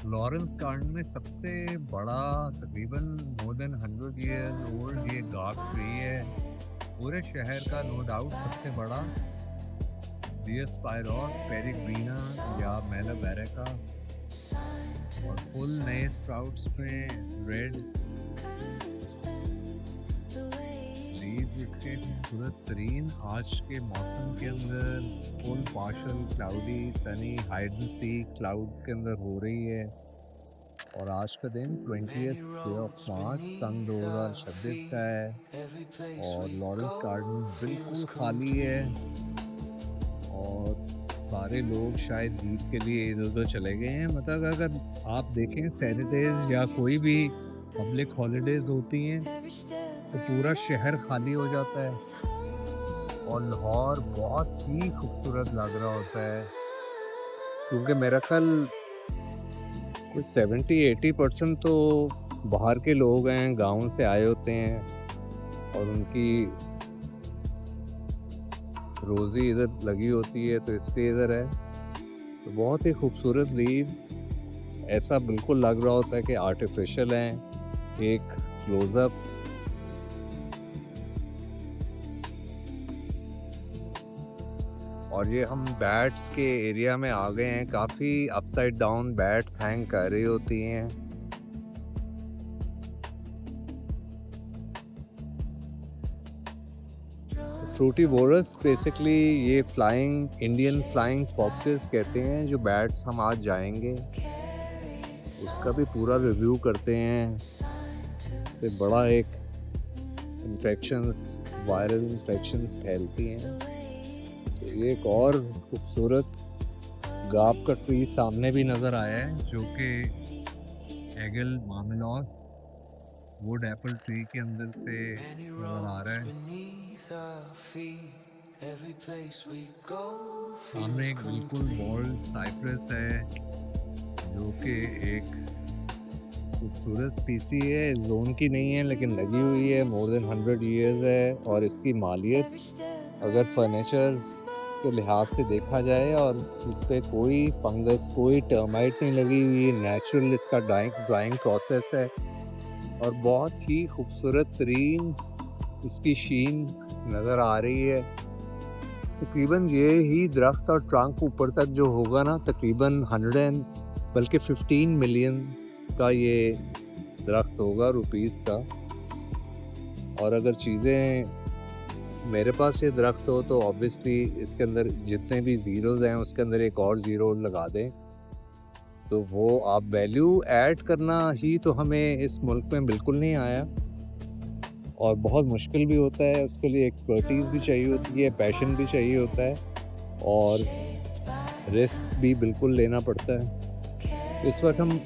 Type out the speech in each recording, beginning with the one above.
Lawrence garden में सबसे बड़ा तकरीबन मोर देन 100 ईयर ओल्ड ये गार्ड ट्री है। पूरे शहर का नो डाउट सबसे बड़ा डियोस्पाइरोस पेरिग्रीना या मेलाबेरिका, और फुल नए स्प्राउट्स में रेड लीव्स इसके खूबसूरत तरीन। आज के मौसम के अंदर full partial cloudy sunny hide and sea cloud के अंदर हो रही है। और आज का दिन 20th ऑफ मार्च सन 2026 का है और लॉरेंस गार्डन बिल्कुल खाली है और सारे लोग शायद ईद के लिए इधर उधर चले गए हैं। मतलब अगर आप देखें सैटरडेज या कोई भी पब्लिक हॉलीडेज होती हैं तो पूरा शहर खाली हो जाता है और लाहौर बहुत ही खूबसूरत लग रहा होता है, क्योंकि मेरा ख्याल कुछ 70-80% तो बाहर के लोग हैं, गांव से आए होते हैं और उनकी रोजी इधर लगी होती है तो इसलिए इधर है। तो बहुत ही खूबसूरत लीव्स, ऐसा बिल्कुल लग रहा होता है कि आर्टिफिशियल हैं। एक क्लोजअप और ये हम बैट्स के एरिया में आ गए हैं। काफ़ी अपसाइड डाउन बैट्स हैंग कर रही होती हैं। फ्रूटीवोरस बेसिकली ये फ्लाइंग इंडियन फ्लाइंग फॉक्सेस कहते हैं जो बैट्स हम आज जाएंगे उसका भी पूरा रिव्यू करते हैं। इससे बड़ा एक इन्फेक्शंस वायरल इन्फेक्शंस फैलती हैं। तो ये एक और खूबसूरत गाप का ट्री सामने भी नज़र आया है जो कि एगल मामेलॉस वुड एप्पल ट्री के अंदर से नज़र आ रहा है। सामने एक बिल्कुल बॉल्ड साइप्रस है जो कि एक खूबसूरत स्पीसी है, जोन की नहीं है लेकिन लगी हुई है, मोर देन 100 ईयर्स है। और इसकी मालियत अगर फर्नीचर के लिहाज से देखा जाए और इस पे कोई फंगस कोई टर्माइट नहीं लगी हुई, नेचुरल इसका ड्राइंग प्रोसेस है और बहुत ही खूबसूरत तरीन इसकी शीन नज़र आ रही है। तकरीबन ये ही दरख्त और ट्रंक ऊपर तक जो होगा ना, तकरीबन 100 बल्कि 15 मिलियन का ये दरख्त होगा रुपीस का। और अगर चीज़ें मेरे पास ये दरख्त हो तो ऑब्वियसली इसके अंदर जितने भी ज़ीरोज़ हैं उसके अंदर एक और ज़ीरो लगा दें तो वो आप वैल्यू ऐड करना ही तो हमें इस मुल्क में बिल्कुल नहीं आया और बहुत मुश्किल भी होता है। उसके लिए एक्सपर्टीज़ भी चाहिए होती है, पैशन भी चाहिए होता है और रिस्क भी बिल्कुल लेना पड़ता है। इस वक्त हम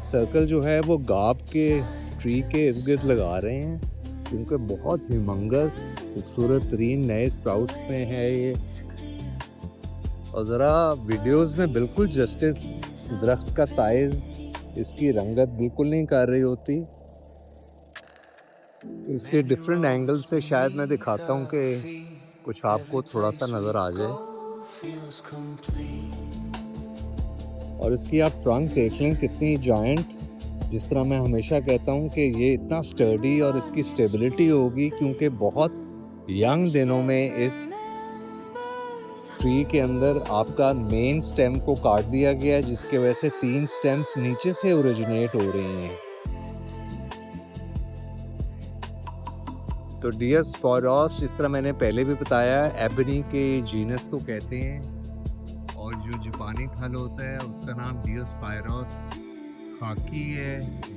सर्कल जो है वो गाप के ट्री के इर्द गिर्द लगा रहे हैं क्योंकि बहुत ह्यूमंगस खूबसूरत तरीन नए स्प्राउट्स में है ये। और ज़रा वीडियोस में बिल्कुल जस्टिस दरख्त का साइज़ इसकी रंगत बिल्कुल नहीं कर रही होती, तो इसके डिफरेंट एंगल से शायद मैं दिखाता हूँ कि कुछ आपको थोड़ा सा नज़र आ जाए। और इसकी आप ट्रंक देख लें कितनी जायंट, जिस तरह मैं हमेशा कहता हूँ कि ये इतना स्टर्डी और इसकी स्टेबिलिटी होगी क्योंकि बहुत यंग दिनों में इस ट्री के अंदर आपका मेन स्टेम को काट दिया गया जिसके वजह से 3 स्टेम्स नीचे से ओरिजिनेट हो रही हैं। तो डियोस्पाइरोस जिस तरह मैंने पहले भी बताया एबनी के जीनस को कहते हैं और जो जापानी फल होता है उसका नाम डियोस्पाइरोस खाकी है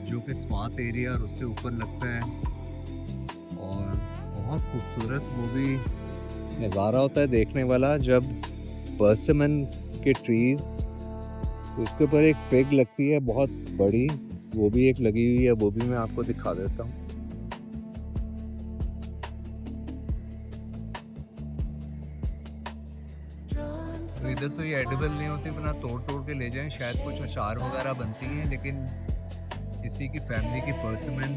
जो कि स्वात एरिया और उससे ऊपर लगता है और बहुत खूबसूरत वो भी नज़ारा होता है देखने वाला जब पर्सिमन के ट्रीज़ तो उसके ऊपर एक फिग लगती है बहुत बड़ी, वो भी एक लगी हुई है, वो भी मैं आपको दिखा देता हूँ। तो इधर तो ये एडिबल नहीं होती, अपना तोड़ तोड़ के ले जाएं, शायद कुछ अचार वगैरह बनती हैं लेकिन किसी की फैमिली की पर्सिमन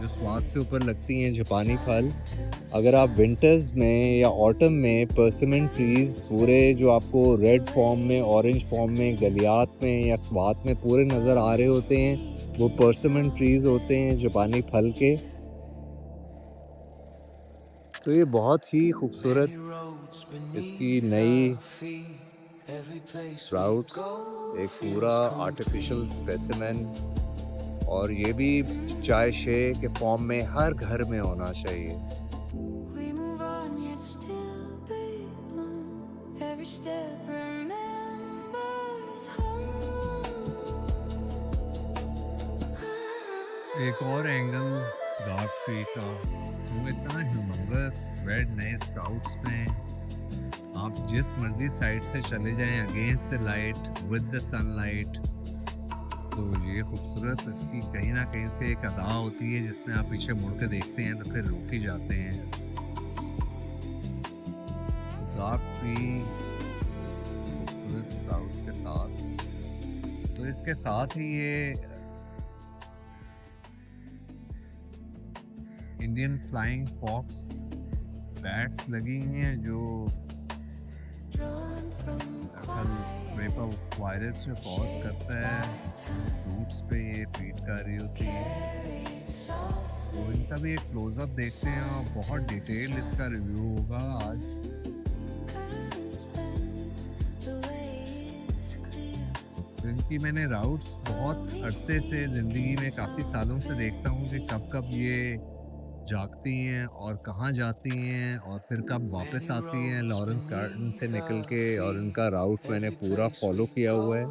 जो स्वाद से ऊपर लगती हैं, जापानी फल, अगर आप विंटर्स में या ऑटम में पर्सिमन ट्रीज पूरे जो आपको रेड फॉर्म में, ऑरेंज फॉर्म में, गलियात में या स्वाद में पूरे नज़र आ रहे होते हैं, वो पर्सिमन ट्रीज होते हैं जापानी फल के। तो ये बहुत ही खूबसूरत इसकी नई स्प्राउट्स, एक पूरा आर्टिफिशियल स्पेसिमेन, और ये भी चाय शे के फॉर्म में हर घर में होना चाहिए। We move on yet still belong. Every step remembers home. एक और एंगल डार्क ट्री का, वो इतना ह्यूमंगस रेड नए स्प्राउट्स में, आप जिस मर्जी साइड से चले जाएं against the light with the sunlight, तो ये खूबसूरत इसकी कहीं ना कहीं से एक अदा होती है जिसमें आप पीछे मुड़ के देखते हैं तो फिर रुक ही जाते हैं। डार्क ट्री खूबसूरत स्प्राउट्स के साथ, तो इसके साथ ही ये इंडियन फ्लाइंग फॉक्स बैट्स लगी हुई हैं जो रेपा वायरस जो कॉज करता है फ्रूट्स पे, ये फीड कर रही होती है। तो इनका भी एक क्लोजअप देखते हैं और बहुत डिटेल इसका रिव्यू होगा आज। तो इनकी मैंने राउट्स बहुत अरसे से ज़िंदगी में काफ़ी सालों से देखता हूँ कि कब कब ये जागती हैं और कहाँ जाती हैं और फिर कब वापस आती हैं लॉरेंस गार्डन से निकल के, और उनका राउट मैंने पूरा फॉलो किया हुआ है।